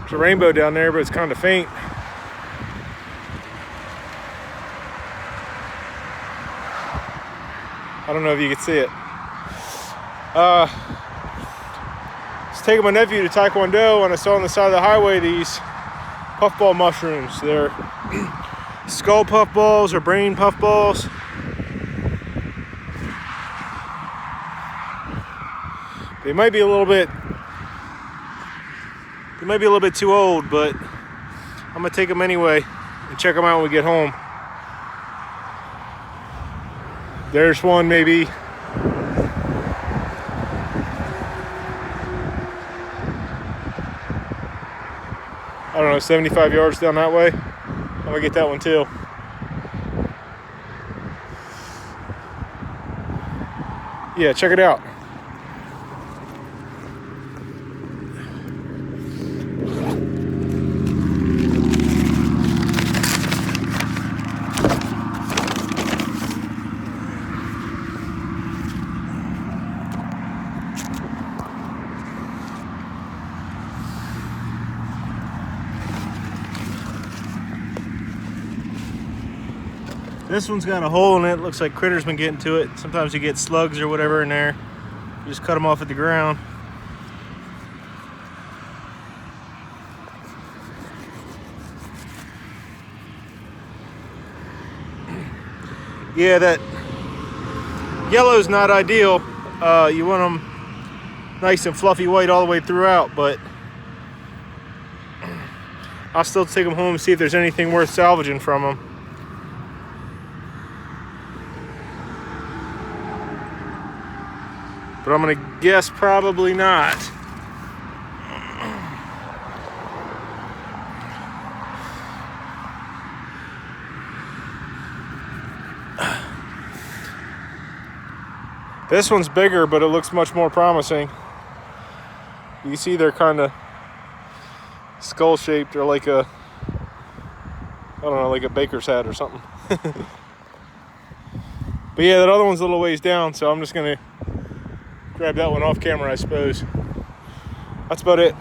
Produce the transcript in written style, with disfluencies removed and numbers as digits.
There's a rainbow down there, but it's kind of faint. I don't know if you can see it. I was taking my nephew to Taekwondo, and I saw on the side of the highway these puffball mushrooms. They're skull puffballs or brain puffballs. They might be a little bit too old, but I'm gonna take them anyway and check them out when we get home. There's one, maybe. I don't know, 75 yards down that way. I'm gonna get that one too. Yeah, check it out. This one's got a hole in it. Looks like critters been getting to it. Sometimes you get slugs or whatever in there. You just cut them off at the ground. Yeah, that yellow's not ideal. You want them nice and fluffy white all the way throughout, but I'll still take them home and see if there's anything worth salvaging from them. But I'm gonna guess probably not. This one's bigger, but it looks much more promising. You can see they're kind of skull shaped, or like a, I don't know, like a baker's hat or something. But yeah, that other one's a little ways down, so I'm just gonna grab that one off camera, I suppose. That's about it.